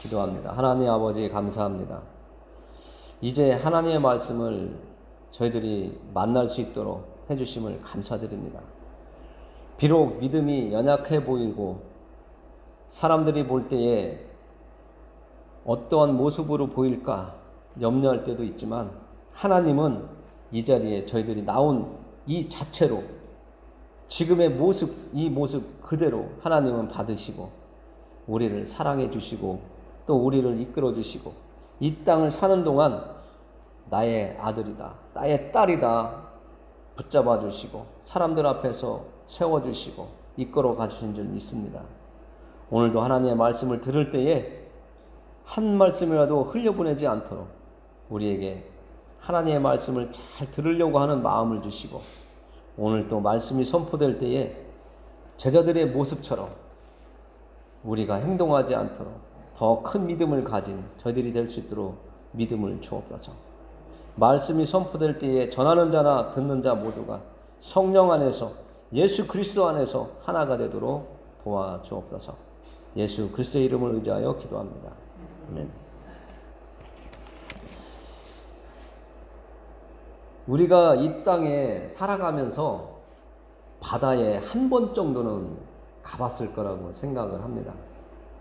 기도합니다. 하나님 아버지 감사합니다. 이제 하나님의 말씀을 저희들이 만날 수 있도록 해주심을 감사드립니다. 비록 믿음이 연약해 보이고 사람들이 볼 때에 어떠한 모습으로 보일까 염려할 때도 있지만 하나님은 이 자리에 저희들이 나온 이 자체로 지금의 모습, 이 모습 그대로 하나님은 받으시고 우리를 사랑해 주시고 또 우리를 이끌어 주시고 이 땅을 사는 동안 나의 아들이다, 나의 딸이다 붙잡아 주시고 사람들 앞에서 세워 주시고 이끌어 가주신 줄 믿습니다. 오늘도 하나님의 말씀을 들을 때에 한 말씀이라도 흘려보내지 않도록 우리에게 하나님의 말씀을 잘 들으려고 하는 마음을 주시고 오늘 또 말씀이 선포될 때에 제자들의 모습처럼 우리가 행동하지 않도록 더 큰 믿음을 가진 저희들이 될 수 있도록 믿음을 주옵소서. 말씀이 선포될 때에 전하는 자나 듣는 자 모두가 성령 안에서 예수 그리스도 안에서 하나가 되도록 도와주옵소서. 예수 그리스도의 이름을 의지하여 기도합니다. 아멘. 우리가 이 땅에 살아가면서 바다에 한 번 정도는 가봤을 거라고 생각을 합니다.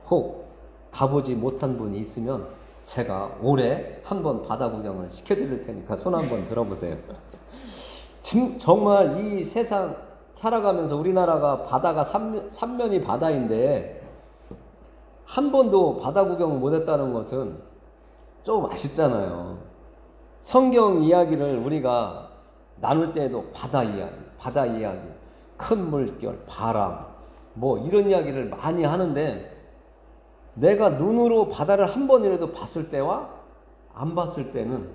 혹 가보지 못한 분이 있으면 제가 올해 한번 바다 구경을 시켜드릴 테니까 손 한번 들어보세요. 정말 이 세상 살아가면서 우리나라가 바다가 삼면이 바다인데 한 번도 바다 구경을 못했다는 것은 좀 아쉽잖아요. 성경 이야기를 우리가 나눌 때에도 바다 이야기, 큰 물결, 바람, 뭐 이런 이야기를 많이 하는데 내가 눈으로 바다를 한 번이라도 봤을 때와 안 봤을 때는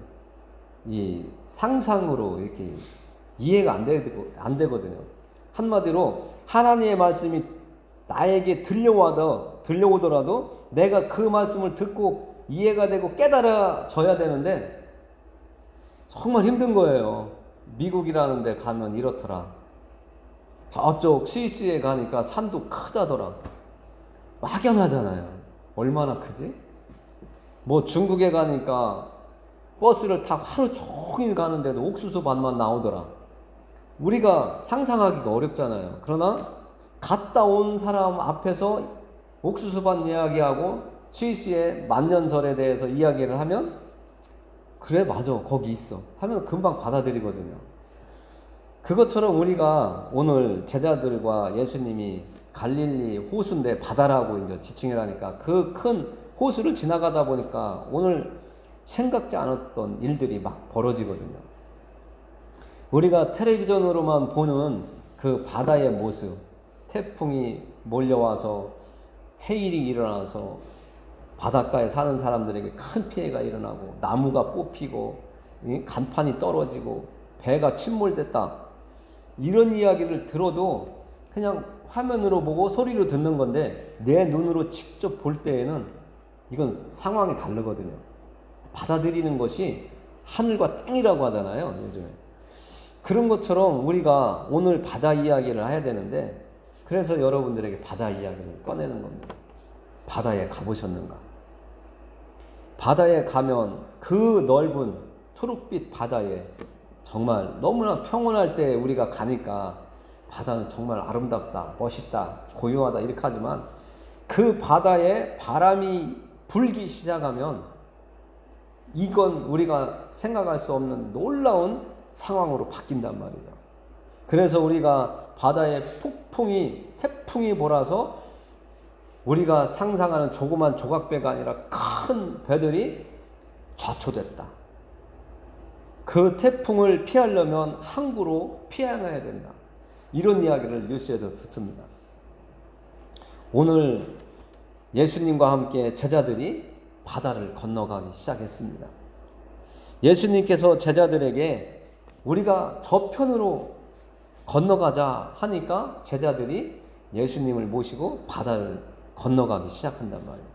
이 상상으로 이렇게 이해가 안 되거든요. 한마디로 하나님의 말씀이 나에게 들려오더라도 내가 그 말씀을 듣고 이해가 되고 깨달아져야 되는데 정말 힘든 거예요. 미국이라는 데 가면 이렇더라. 저쪽 스위스에 가니까 산도 크다더라. 막연하잖아요. 얼마나 크지? 뭐 중국에 가니까 버스를 타고 하루 종일 가는데도 옥수수 밭만 나오더라. 우리가 상상하기가 어렵잖아요. 그러나 갔다 온 사람 앞에서 옥수수밭 이야기하고 스위스의 만년설에 대해서 이야기를 하면 그래 맞아 거기 있어 하면 금방 받아들이거든요. 그것처럼 우리가 오늘 제자들과 예수님이 갈릴리 호수인데 바다라고 이제 지칭을 하니까 그 큰 호수를 지나가다 보니까 오늘 생각지 않았던 일들이 막 벌어지거든요. 우리가 텔레비전으로만 보는 그 바다의 모습, 태풍이 몰려와서 해일이 일어나서 바닷가에 사는 사람들에게 큰 피해가 일어나고 나무가 뽑히고 간판이 떨어지고 배가 침몰됐다. 이런 이야기를 들어도 그냥 화면으로 보고 소리로 듣는 건데 내 눈으로 직접 볼 때에는 이건 상황이 다르거든요. 받아들이는 것이 하늘과 땅이라고 하잖아요. 요즘에. 그런 것처럼 우리가 오늘 바다 이야기를 해야 되는데 그래서 여러분들에게 바다 이야기를 꺼내는 겁니다. 바다에 가보셨는가? 바다에 가면 그 넓은 초록빛 바다에 정말 너무나 평온할 때 우리가 가니까 바다는 정말 아름답다, 멋있다, 고요하다 이렇게 하지만 그 바다에 바람이 불기 시작하면 이건 우리가 생각할 수 없는 놀라운 상황으로 바뀐단 말이죠. 그래서 우리가 바다에 태풍이 몰아서 우리가 상상하는 조그만 조각배가 아니라 큰 배들이 좌초됐다. 그 태풍을 피하려면 항구로 피항해야 된다. 이런 이야기를 뉴스에서 듣습니다. 오늘 예수님과 함께 제자들이 바다를 건너가기 시작했습니다. 예수님께서 제자들에게 우리가 저편으로 건너가자 하니까 제자들이 예수님을 모시고 바다를 건너가기 시작한단 말이에요.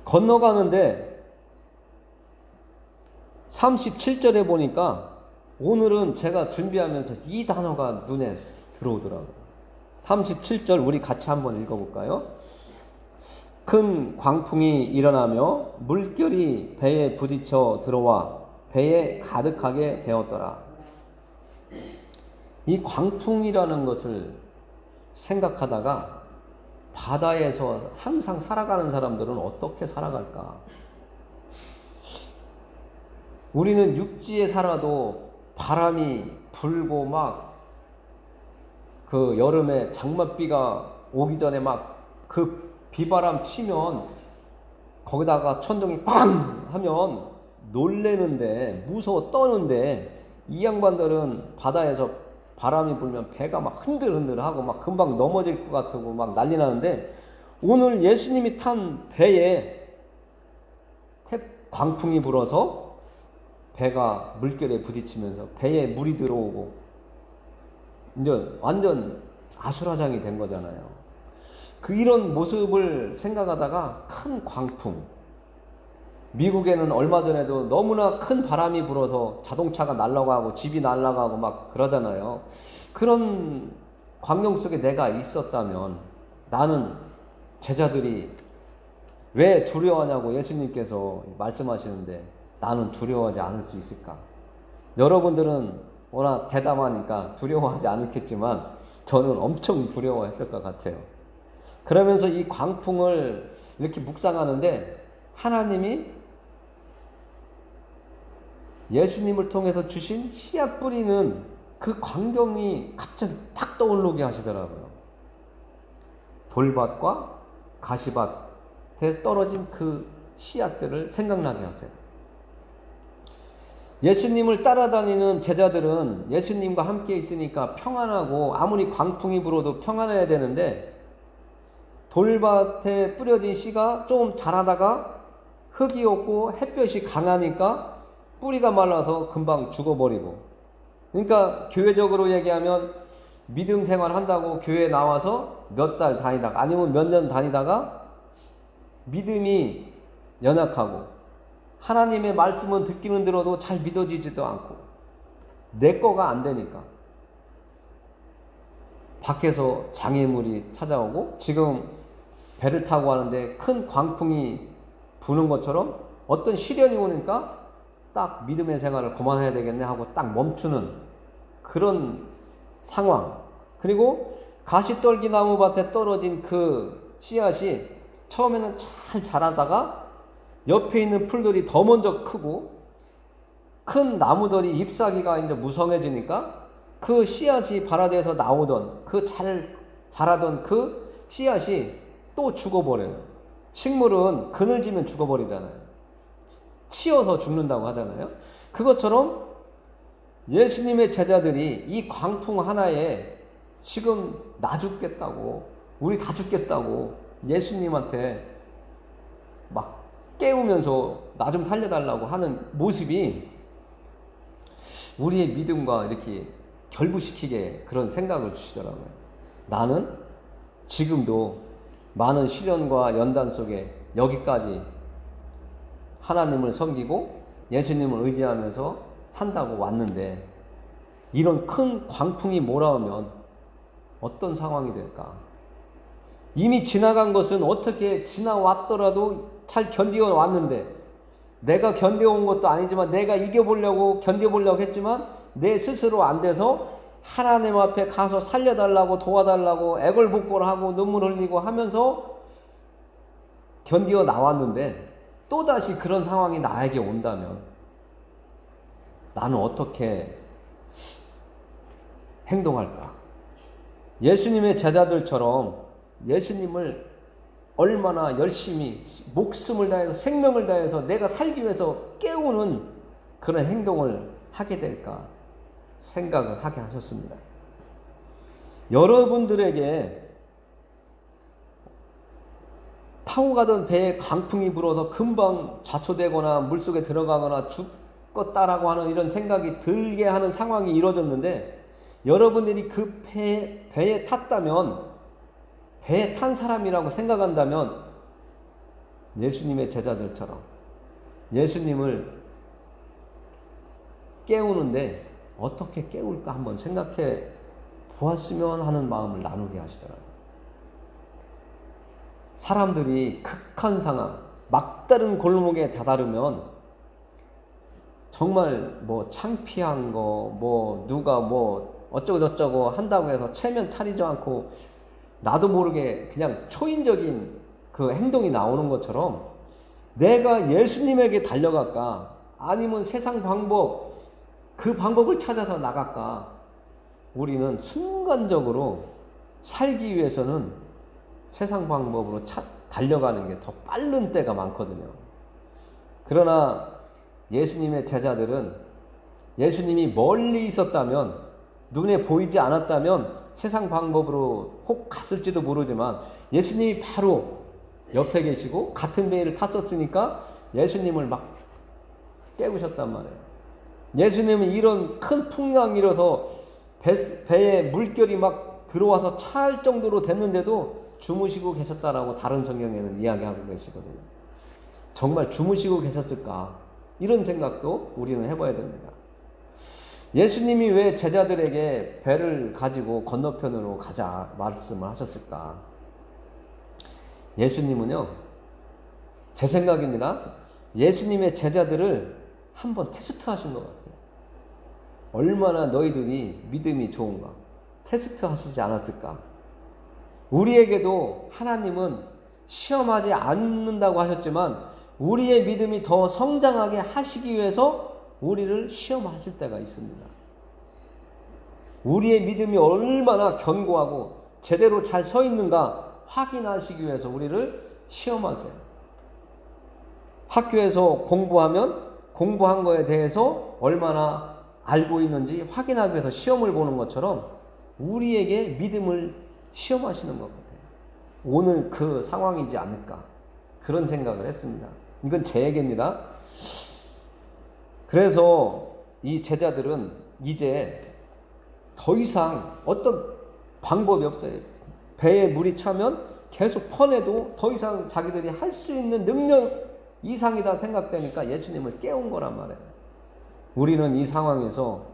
건너가는데 37절에 보니까 오늘은 제가 준비하면서 이 단어가 눈에 들어오더라고요. 37절 우리 같이 한번 읽어볼까요? 큰 광풍이 일어나며 물결이 배에 부딪혀 들어와 배에 가득하게 되었더라. 이 광풍이라는 것을 생각하다가 바다에서 항상 살아가는 사람들은 어떻게 살아갈까? 우리는 육지에 살아도 바람이 불고 막 그 여름에 장맛비가 오기 전에 막 그 비바람 치면 거기다가 천둥이 꽝 하면 놀래는데 무서워 떠는데, 이 양반들은 바다에서 바람이 불면 배가 막 흔들흔들하고 막 금방 넘어질 것 같고 막 난리 나는데, 오늘 예수님이 탄 배에 광풍이 불어서 배가 물결에 부딪히면서 배에 물이 들어오고 이제 완전 아수라장이 된 거잖아요. 이런 모습을 생각하다가 큰 광풍, 미국에는 얼마 전에도 너무나 큰 바람이 불어서 자동차가 날아가고 집이 날아가고 막 그러잖아요. 그런 광경 속에 내가 있었다면 나는, 제자들이 왜 두려워하냐고 예수님께서 말씀하시는데 나는 두려워하지 않을 수 있을까? 여러분들은 워낙 대담하니까 두려워하지 않겠지만 저는 엄청 두려워했을 것 같아요. 그러면서 이 광풍을 이렇게 묵상하는데 하나님이 예수님을 통해서 주신 씨앗 뿌리는 그 광경이 갑자기 탁 떠오르게 하시더라고요. 돌밭과 가시밭에 떨어진 그 씨앗들을 생각나게 하세요. 예수님을 따라다니는 제자들은 예수님과 함께 있으니까 평안하고 아무리 광풍이 불어도 평안해야 되는데, 돌밭에 뿌려진 씨가 좀 자라다가 흙이 없고 햇볕이 강하니까 뿌리가 말라서 금방 죽어버리고, 그러니까 교회적으로 얘기하면 믿음 생활 한다고 교회에 나와서 몇 달 다니다가 아니면 몇 년 다니다가 믿음이 연약하고 하나님의 말씀은 듣기는 들어도 잘 믿어지지도 않고 내 거가 안 되니까 밖에서 장애물이 찾아오고, 지금 배를 타고 가는데 큰 광풍이 부는 것처럼 어떤 시련이 오니까 딱 믿음의 생활을 그만해야 되겠네 하고 딱 멈추는 그런 상황. 그리고 가시떨기 나무 밭에 떨어진 그 씨앗이 처음에는 잘 자라다가 옆에 있는 풀들이 더 먼저 크고 큰 나무들이 잎사귀가 이제 무성해지니까 그 씨앗이 발아대서 나오던 그 잘 자라던 그 씨앗이 또 죽어버려요. 식물은 그늘지면 죽어버리잖아요. 치여서 죽는다고 하잖아요. 그것처럼 예수님의 제자들이 이 광풍 하나에 지금 나 죽겠다고, 우리 다 죽겠다고 예수님한테 막 깨우면서 나 좀 살려달라고 하는 모습이 우리의 믿음과 이렇게 결부시키게 그런 생각을 주시더라고요. 나는 지금도 많은 시련과 연단 속에 여기까지 하나님을 섬기고 예수님을 의지하면서 산다고 왔는데, 이런 큰 광풍이 몰아오면 어떤 상황이 될까? 이미 지나간 것은 어떻게 지나왔더라도 잘 견디어 왔는데, 내가 견뎌온 것도 아니지만 내가 이겨보려고 견뎌보려고 했지만 내 스스로 안 돼서 하나님 앞에 가서 살려달라고 도와달라고 애걸복걸하고 눈물 흘리고 하면서 견디어 나왔는데, 또다시 그런 상황이 나에게 온다면 나는 어떻게 행동할까? 예수님의 제자들처럼 예수님을 얼마나 열심히 목숨을 다해서 생명을 다해서 내가 살기 위해서 깨우는 그런 행동을 하게 될까 생각을 하게 하셨습니다. 여러분들에게 타고 가던 배에 강풍이 불어서 금방 좌초되거나 물속에 들어가거나 죽겠다라고 하는 이런 생각이 들게 하는 상황이 이루어졌는데, 여러분들이 그 배에 탔다면, 배에 탄 사람이라고 생각한다면 예수님의 제자들처럼 예수님을 깨우는데 어떻게 깨울까 한번 생각해 보았으면 하는 마음을 나누게 하시더라고요. 사람들이 극한 상황, 막다른 골목에 다다르면 정말 뭐 창피한 거, 뭐 누가 뭐 어쩌고 저쩌고 한다고 해서 체면 차리지 않고 나도 모르게 그냥 초인적인 그 행동이 나오는 것처럼 내가 예수님에게 달려갈까? 아니면 세상 방법, 그 방법을 찾아서 나갈까? 우리는 순간적으로 살기 위해서는 세상 방법으로 달려가는 게 더 빠른 때가 많거든요. 그러나 예수님의 제자들은 예수님이 멀리 있었다면, 눈에 보이지 않았다면 세상 방법으로 혹 갔을지도 모르지만 예수님이 바로 옆에 계시고 같은 배를 탔었으니까 예수님을 막 깨우셨단 말이에요. 예수님은 이런 큰 풍랑 일어서 배에 물결이 막 들어와서 차할 정도로 됐는데도 주무시고 계셨다라고 다른 성경에는 이야기하고 계시거든요. 정말 주무시고 계셨을까? 이런 생각도 우리는 해봐야 됩니다. 예수님이 왜 제자들에게 배를 가지고 건너편으로 가자 말씀을 하셨을까? 예수님은요, 제 생각입니다. 예수님의 제자들을 한번 테스트 하신 것 같아요. 얼마나 너희들이 믿음이 좋은가? 테스트 하시지 않았을까? 우리에게도 하나님은 시험하지 않는다고 하셨지만 우리의 믿음이 더 성장하게 하시기 위해서 우리를 시험하실 때가 있습니다. 우리의 믿음이 얼마나 견고하고 제대로 잘 서 있는가 확인하시기 위해서 우리를 시험하세요. 학교에서 공부하면 공부한 거에 대해서 얼마나 알고 있는지 확인하기 위해서 시험을 보는 것처럼 우리에게 믿음을 시험하시는 것 같아요. 오늘 그 상황이지 않을까 그런 생각을 했습니다. 이건 제 얘기입니다. 그래서 이 제자들은 이제 더 이상 어떤 방법이 없어요. 배에 물이 차면 계속 퍼내도 더 이상 자기들이 할 수 있는 능력 이상이다 생각되니까 예수님을 깨운 거란 말이에요. 우리는 이 상황에서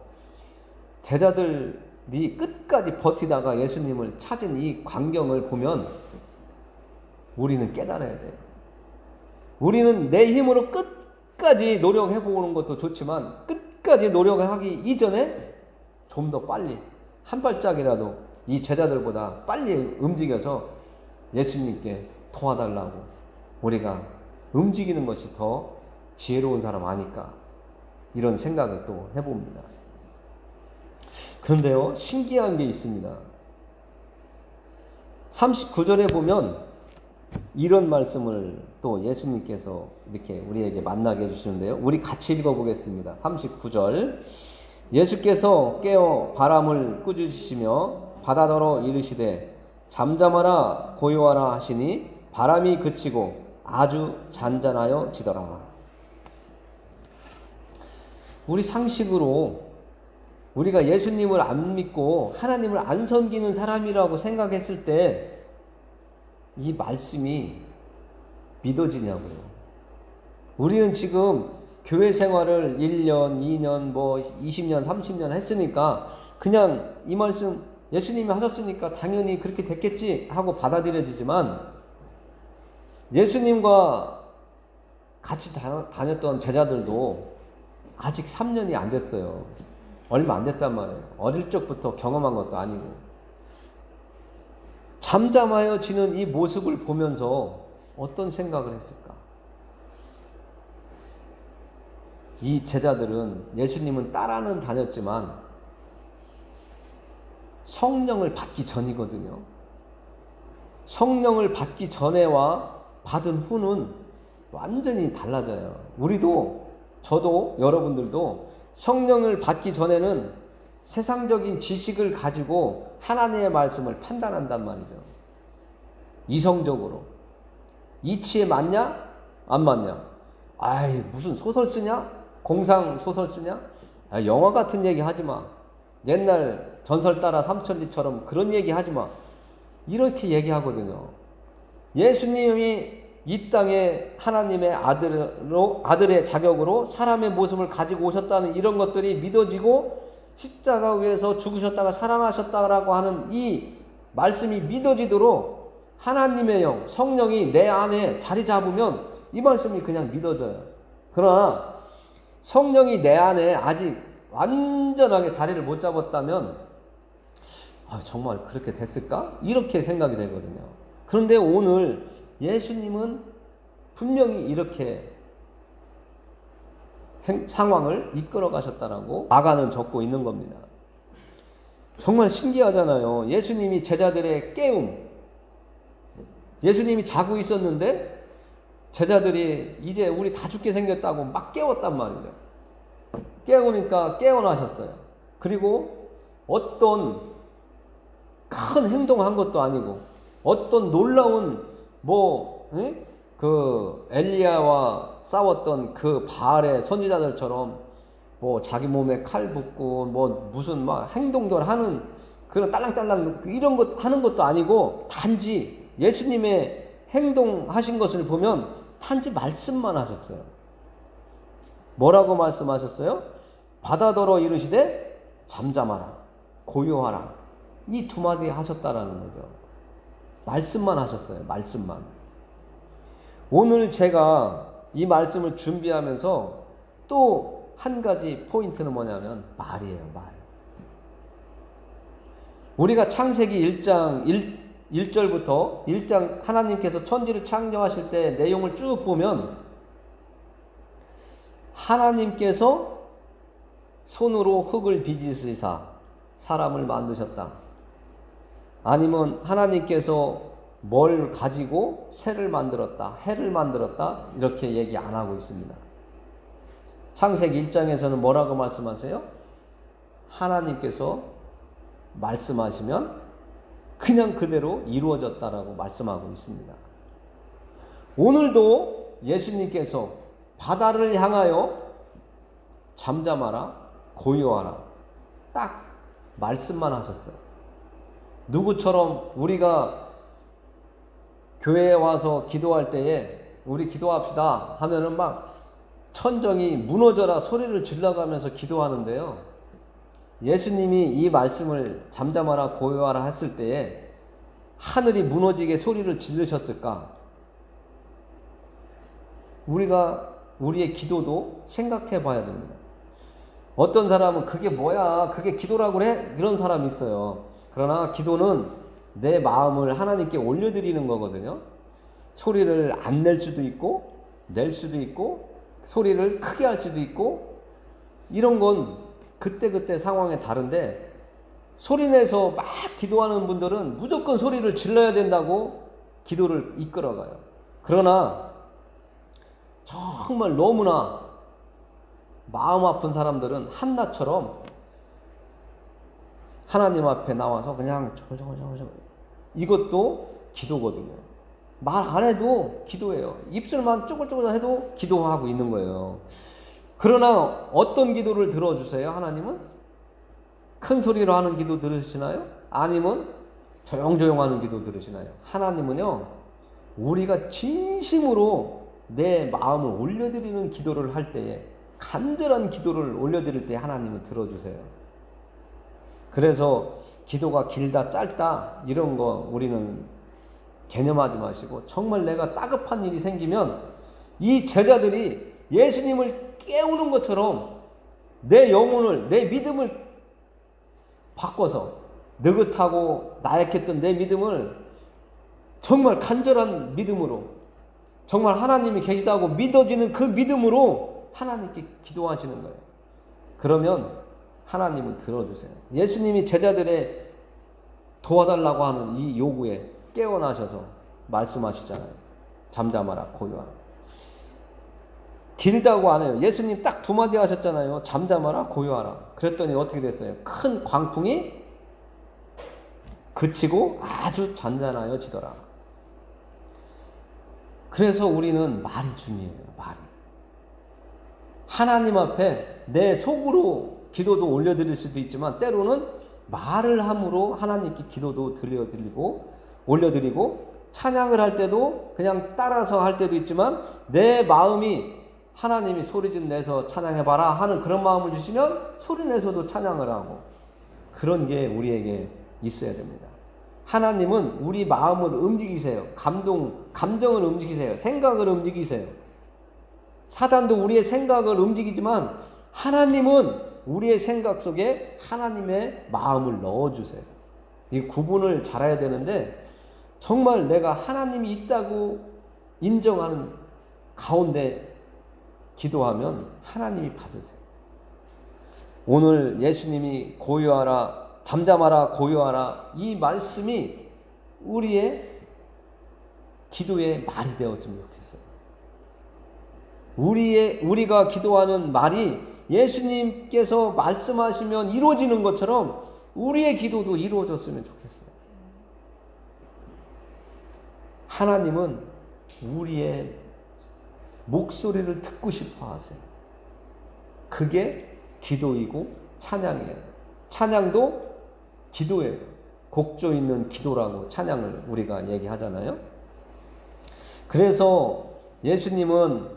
제자들이 끝까지 버티다가 예수님을 찾은 이 광경을 보면 우리는 깨달아야 돼요. 우리는 내 힘으로 끝까지 노력해 보는 것도 좋지만 끝까지 노력하기 이전에 좀 더 빨리 한 발짝이라도 이 제자들보다 빨리 움직여서 예수님께 도와달라고 우리가 움직이는 것이 더 지혜로운 사람 아닐까 이런 생각을 또 해봅니다. 그런데요, 신기한 게 있습니다. 39절에 보면 이런 말씀을 또 예수님께서 이렇게 우리에게 만나게 해주시는데요. 우리 같이 읽어보겠습니다. 39절. 예수께서 깨어 바람을 꾸짖으시며 바다더러 이르시되 잠잠하라 고요하라 하시니 바람이 그치고 아주 잔잔하여 지더라. 우리 상식으로 우리가 예수님을 안 믿고 하나님을 안 섬기는 사람이라고 생각했을 때 이 말씀이 믿어지냐고요. 우리는 지금 교회 생활을 1년, 2년, 뭐 20년, 30년 했으니까 그냥 이 말씀 예수님이 하셨으니까 당연히 그렇게 됐겠지 하고 받아들여지지만 예수님과 같이 다녔던 제자들도 아직 3년이 안 됐어요. 얼마 안 됐단 말이에요. 어릴 적부터 경험한 것도 아니고. 잠잠하여 지는 이 모습을 보면서 어떤 생각을 했을까? 이 제자들은 예수님은 따라는 다녔지만 성령을 받기 전이거든요. 성령을 받기 전에와 받은 후는 완전히 달라져요. 우리도, 저도, 여러분들도 성령을 받기 전에는 세상적인 지식을 가지고 하나님의 말씀을 판단한단 말이죠. 이성적으로. 이치에 맞냐? 안 맞냐? 아이, 무슨 소설 쓰냐? 공상 소설 쓰냐? 아, 영화 같은 얘기 하지 마. 옛날 전설 따라 삼천리처럼 그런 얘기 하지 마. 이렇게 얘기하거든요. 예수님이 이 땅에 하나님의 아들의 자격으로 사람의 모습을 가지고 오셨다는 이런 것들이 믿어지고 십자가 위에서 죽으셨다가 살아나셨다라고 하는 이 말씀이 믿어지도록 하나님의 영, 성령이 내 안에 자리 잡으면 이 말씀이 그냥 믿어져요. 그러나 성령이 내 안에 아직 완전하게 자리를 못 잡았다면 정말 그렇게 됐을까? 이렇게 생각이 되거든요. 그런데 오늘 예수님은 분명히 이렇게 상황을 이끌어 가셨다라고 마가는 적고 있는 겁니다. 정말 신기하잖아요. 예수님이 제자들의 깨움, 예수님이 자고 있었는데 제자들이 이제 우리 다 죽게 생겼다고 막 깨웠단 말이죠. 깨우니까 깨어나셨어요. 그리고 어떤 큰 행동한 것도 아니고 어떤 놀라운 그 엘리야와 싸웠던 그 바알의 선지자들처럼 자기 몸에 칼 붓고 무슨 막 행동들 하는 그런 딸랑딸랑 이런 것 하는 것도 아니고 단지 예수님의 행동하신 것을 보면 단지 말씀만 하셨어요. 뭐라고 말씀하셨어요? 바다더러 이르시되 잠잠하라, 고요하라. 이 두 마디 하셨다라는 거죠. 말씀만 하셨어요. 말씀만. 오늘 제가 이 말씀을 준비하면서 또 한 가지 포인트는 뭐냐면 말이에요. 말. 우리가 창세기 1장 1절부터 1장 하나님께서 천지를 창조하실 때 내용을 쭉 보면 하나님께서 손으로 흙을 빚으시사 사람을 만드셨다. 아니면 하나님께서 뭘 가지고 새를 만들었다, 해를 만들었다, 이렇게 얘기 안 하고 있습니다. 창세기 1장에서는 뭐라고 말씀하세요? 하나님께서 말씀하시면 그냥 그대로 이루어졌다라고 말씀하고 있습니다. 오늘도 예수님께서 바다를 향하여 잠잠하라, 고요하라, 딱 말씀만 하셨어요. 누구처럼 우리가 교회에 와서 기도할 때에 우리 기도합시다 하면은 막 천정이 무너져라 소리를 질러가면서 기도하는데요. 예수님이 이 말씀을 잠잠하라 고요하라 했을 때에 하늘이 무너지게 소리를 지르셨을까? 우리가 우리의 기도도 생각해 봐야 됩니다. 어떤 사람은 그게 뭐야? 그게 기도라고 해? 이런 사람이 있어요. 그러나 기도는 내 마음을 하나님께 올려드리는 거거든요. 소리를 안 낼 수도 있고 낼 수도 있고 소리를 크게 할 수도 있고 이런 건 그때그때 상황에 다른데 소리내서 막 기도하는 분들은 무조건 소리를 질러야 된다고 기도를 이끌어가요. 그러나 정말 너무나 마음 아픈 사람들은 한나처럼 하나님 앞에 나와서 그냥 이것도 기도거든요. 말 안 해도 기도예요. 입술만 쪼글쪼글 해도 기도하고 있는 거예요. 그러나 어떤 기도를 들어주세요? 하나님은 큰 소리로 하는 기도 들으시나요? 아니면 조용조용 하는 기도 들으시나요? 하나님은요, 우리가 진심으로 내 마음을 올려드리는 기도를 할 때에, 간절한 기도를 올려드릴 때 하나님은 들어주세요. 그래서 기도가 길다 짧다 이런 거 우리는 개념하지 마시고 정말 내가 따급한 일이 생기면 이 제자들이 예수님을 깨우는 것처럼 내 영혼을, 내 믿음을 바꿔서 느긋하고 나약했던 내 믿음을 정말 간절한 믿음으로, 정말 하나님이 계시다고 믿어지는 그 믿음으로 하나님께 기도하시는 거예요. 그러면 하나님은 들어주세요. 예수님이 제자들의 도와달라고 하는 이 요구에 깨어나셔서 말씀하시잖아요. 잠잠하라, 고요하라. 길다고 안 해요. 예수님 딱 두 마디 하셨잖아요. 잠잠하라, 고요하라. 그랬더니 어떻게 됐어요? 큰 광풍이 그치고 아주 잔잔하여지더라. 그래서 우리는 말이 중요해요. 말이. 하나님 앞에 내 속으로 기도도 올려드릴 수도 있지만 때로는 말을 함으로 하나님께 기도도 올려드리고 찬양을 할 때도 그냥 따라서 할 때도 있지만 내 마음이 하나님이 소리 좀 내서 찬양해봐라 하는 그런 마음을 주시면 소리 내서도 찬양을 하고 그런 게 우리에게 있어야 됩니다. 하나님은 우리 마음을 움직이세요. 감정을 움직이세요. 생각을 움직이세요. 사단도 우리의 생각을 움직이지만 하나님은 우리의 생각 속에 하나님의 마음을 넣어주세요. 이 구분을 잘해야 되는데, 정말 내가 하나님이 있다고 인정하는 가운데 기도하면 하나님이 받으세요. 오늘 예수님이 고요하라, 잠잠하라, 고요하라, 이 말씀이 우리의 기도의 말이 되었으면 좋겠어요. 우리가 기도하는 말이 예수님께서 말씀하시면 이루어지는 것처럼 우리의 기도도 이루어졌으면 좋겠어요. 하나님은 우리의 목소리를 듣고 싶어 하세요. 그게 기도이고 찬양이에요. 찬양도 기도예요. 곡조 있는 기도라고 찬양을 우리가 얘기하잖아요. 그래서 예수님은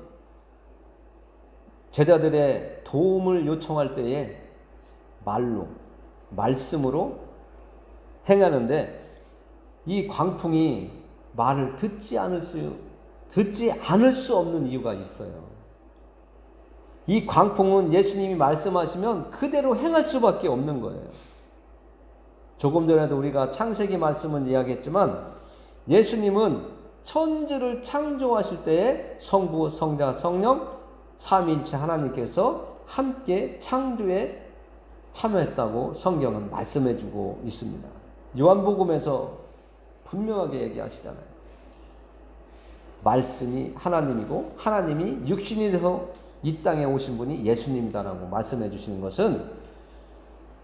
제자들의 도움을 요청할 때에 말씀으로 행하는데, 이 광풍이 말을 듣지 않을 수 없는 이유가 있어요. 이 광풍은 예수님이 말씀하시면 그대로 행할 수밖에 없는 거예요. 조금 전에도 우리가 창세기 말씀은 이야기했지만, 예수님은 천지를 창조하실 때에 성부, 성자, 성령 삼위일체 하나님께서 함께 창조에 참여했다고 성경은 말씀해주고 있습니다. 요한복음에서 분명하게 얘기하시잖아요. 말씀이 하나님이고 하나님이 육신이 돼서 이 땅에 오신 분이 예수님이다라고 말씀해 주시는 것은,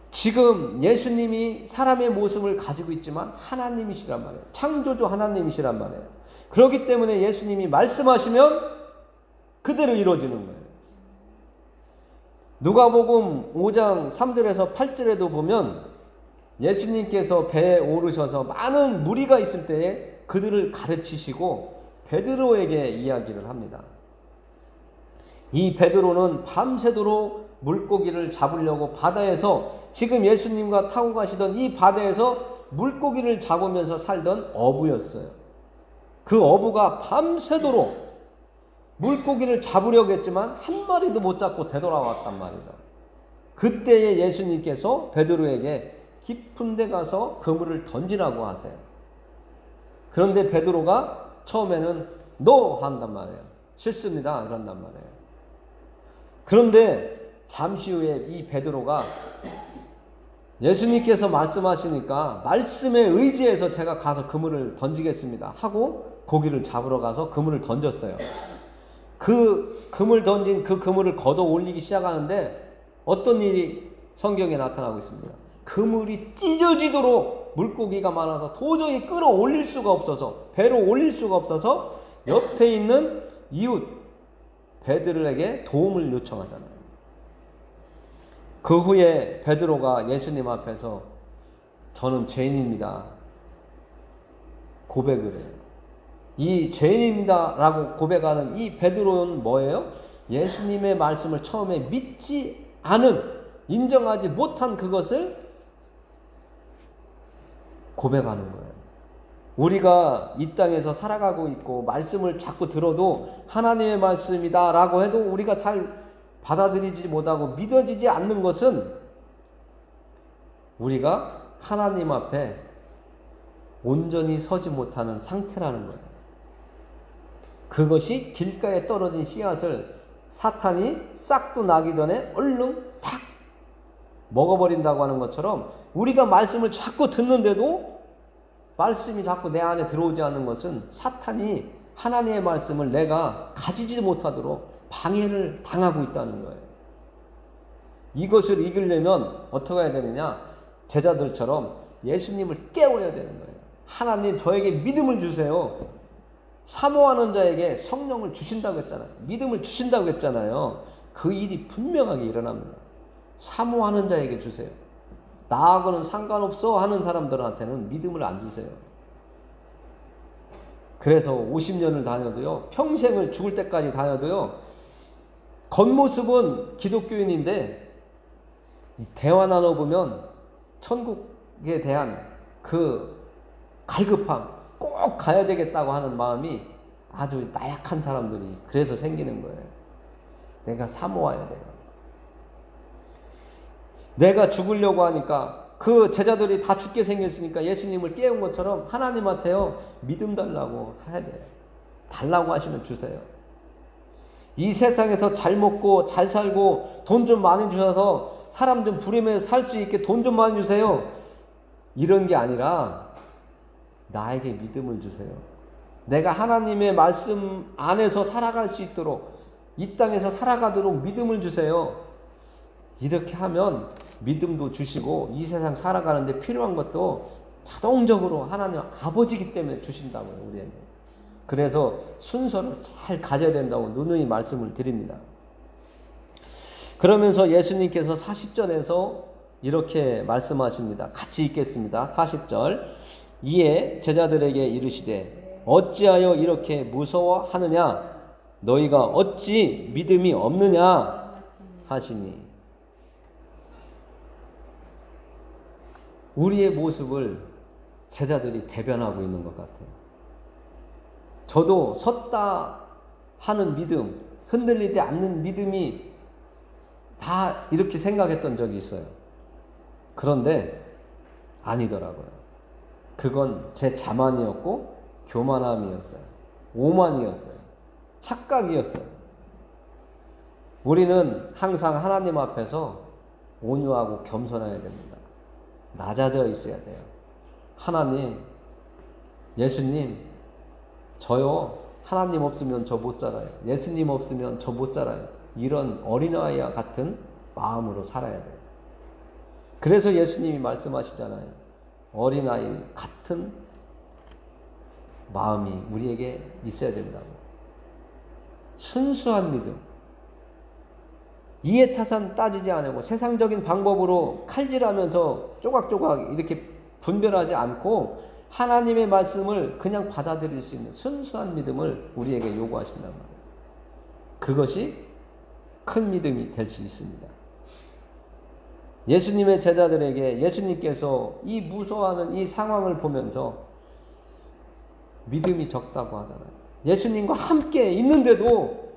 지금 예수님이 사람의 모습을 가지고 있지만 하나님이시란 말이에요. 창조주 하나님이시란 말이에요. 그렇기 때문에 예수님이 말씀하시면 그대로 이루어지는 거예요. 누가복음 5장 3절에서 8절에도 보면 예수님께서 배에 오르셔서 많은 무리가 있을 때에 그들을 가르치시고 베드로에게 이야기를 합니다. 이 베드로는 밤새도록 물고기를 잡으려고 바다에서, 지금 예수님과 타고 가시던 이 바다에서 물고기를 잡으면서 살던 어부였어요. 그 어부가 밤새도록 물고기를 잡으려고 했지만 한 마리도 못 잡고 되돌아왔단 말이죠. 그때에 예수님께서 베드로에게 깊은 데 가서 그물을 던지라고 하세요. 그런데 베드로가 처음에는 NO 한단 말이에요. 싫습니다 이런단 말이에요. 그런데 잠시 후에 이 베드로가 예수님께서 말씀하시니까 말씀에 의지해서 제가 가서 그물을 던지겠습니다 하고 고기를 잡으러 가서 그물을 던졌어요. 그 그물 던진 그 그물을 걷어 올리기 시작하는데 어떤 일이 성경에 나타나고 있습니다. 그물이 찢어지도록 물고기가 많아서 도저히 끌어올릴 수가 없어서, 배로 올릴 수가 없어서 옆에 있는 이웃 베드로에게 도움을 요청하잖아요. 그 후에 베드로가 예수님 앞에서 저는 죄인입니다 고백을 해요. 이 죄인입니다 라고 고백하는 이 베드로는 뭐예요? 예수님의 말씀을 처음에 믿지 않은, 인정하지 못한 그것을 고백하는 거예요. 우리가 이 땅에서 살아가고 있고 말씀을 자꾸 들어도 하나님의 말씀이다 라고 해도 우리가 잘 받아들이지 못하고 믿어지지 않는 것은 우리가 하나님 앞에 온전히 서지 못하는 상태라는 거예요. 그것이 길가에 떨어진 씨앗을 사탄이 싹도 나기 전에 얼른 탁 먹어버린다고 하는 것처럼, 우리가 말씀을 자꾸 듣는데도 말씀이 자꾸 내 안에 들어오지 않는 것은 사탄이 하나님의 말씀을 내가 가지지 못하도록 방해를 당하고 있다는 거예요. 이것을 이기려면 어떻게 해야 되느냐? 제자들처럼 예수님을 깨워야 되는 거예요. 하나님 저에게 믿음을 주세요. 사모하는 자에게 성령을 주신다고 했잖아요. 믿음을 주신다고 했잖아요. 그 일이 분명하게 일어납니다. 사모하는 자에게 주세요. 나하고는 상관없어 하는 사람들한테는 믿음을 안 주세요. 그래서 50년을 다녀도요, 평생을 죽을 때까지 다녀도요, 겉모습은 기독교인인데 대화 나눠보면 천국에 대한 그 갈급함, 꼭 가야 되겠다고 하는 마음이 아주 나약한 사람들이 그래서 생기는 거예요. 내가 사모해야 돼요. 내가 죽으려고 하니까 그 제자들이 다 죽게 생겼으니까 예수님을 깨운 것처럼 하나님한테요 믿음 달라고 해야 돼요. 달라고 하시면 주세요. 이 세상에서 잘 먹고 잘 살고 돈 좀 많이 주셔서 사람 좀 부리면서 살 수 있게 돈 좀 많이 주세요. 이런 게 아니라 나에게 믿음을 주세요. 내가 하나님의 말씀 안에서 살아갈 수 있도록, 이 땅에서 살아가도록 믿음을 주세요. 이렇게 하면 믿음도 주시고 이 세상 살아가는데 필요한 것도 자동적으로 하나님 아버지이기 때문에 주신다고요, 우리에게. 그래서 순서를 잘 가져야 된다고 누누이 말씀을 드립니다. 그러면서 예수님께서 40절에서 이렇게 말씀하십니다. 같이 읽겠습니다. 40절. 이에 제자들에게 이르시되 어찌하여 이렇게 무서워하느냐? 너희가 어찌 믿음이 없느냐? 하시니. 우리의 모습을 제자들이 대변하고 있는 것 같아요. 저도 섰다 하는 믿음, 흔들리지 않는 믿음이 다 이렇게 생각했던 적이 있어요. 그런데 아니더라고요. 그건 제 자만이었고 교만함이었어요. 오만이었어요. 착각이었어요. 우리는 항상 하나님 앞에서 온유하고 겸손해야 됩니다. 낮아져 있어야 돼요. 하나님, 예수님, 저요 하나님 없으면 저 못 살아요. 예수님 없으면 저 못 살아요. 이런 어린아이와 같은 마음으로 살아야 돼요. 그래서 예수님이 말씀하시잖아요. 어린아이 같은 마음이 우리에게 있어야 된다고. 순수한 믿음. 이해타산 따지지 않고 세상적인 방법으로 칼질하면서 조각조각 이렇게 분별하지 않고 하나님의 말씀을 그냥 받아들일 수 있는 순수한 믿음을 우리에게 요구하신단 말이에요. 그것이 큰 믿음이 될 수 있습니다. 예수님의 제자들에게 예수님께서 이 무서워하는 이 상황을 보면서 믿음이 적다고 하잖아요. 예수님과 함께 있는데도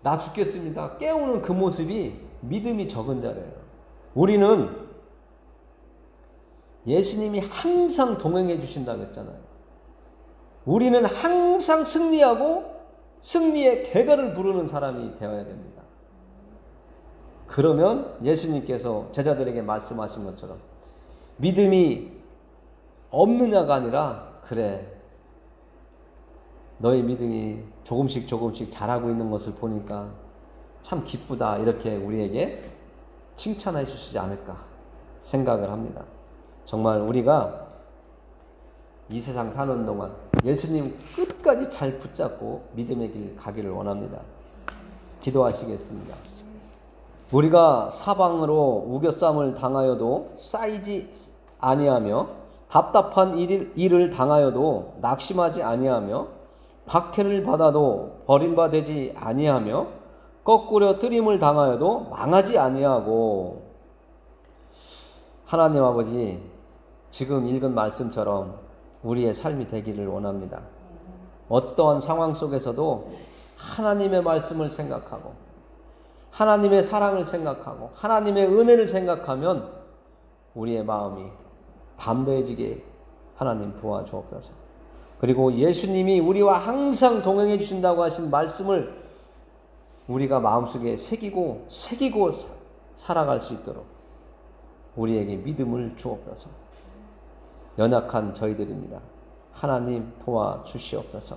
나 죽겠습니다 깨우는 그 모습이 믿음이 적은 자래요. 우리는 예수님이 항상 동행해 주신다고 했잖아요. 우리는 항상 승리하고 승리의 개가를 부르는 사람이 되어야 됩니다. 그러면 예수님께서 제자들에게 말씀하신 것처럼 믿음이 없느냐가 아니라 그래 너의 믿음이 조금씩 자라고 있는 것을 보니까 참 기쁘다 이렇게 우리에게 칭찬해 주시지 않을까 생각을 합니다. 정말 우리가 이 세상 사는 동안 예수님 끝까지 잘 붙잡고 믿음의 길 가기를 원합니다. 기도하시겠습니다. 우리가 사방으로 우겨쌈을 당하여도 쌓이지 아니하며 답답한 일을 당하여도 낙심하지 아니하며 박해를 받아도 버림받지 아니하며 거꾸로 뜨림을 당하여도 망하지 아니하고 하나님 아버지 지금 읽은 말씀처럼 우리의 삶이 되기를 원합니다. 어떠한 상황 속에서도 하나님의 말씀을 생각하고 하나님의 사랑을 생각하고 하나님의 은혜를 생각하면 우리의 마음이 담대해지게 하나님 도와주옵소서. 그리고 예수님이 우리와 항상 동행해 주신다고 하신 말씀을 우리가 마음속에 새기고 살아갈 수 있도록 우리에게 믿음을 주옵소서. 연약한 저희들입니다. 하나님 도와주시옵소서.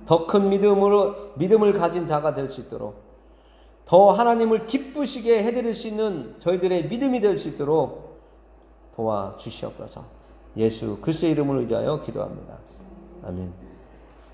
더 큰 믿음을 가진 자가 될 수 있도록 더 하나님을 기쁘시게 해드릴 수 있는 저희들의 믿음이 될 수 있도록 도와주시옵소서. 예수 그리스도의 이름을 의지하여 기도합니다. 아멘.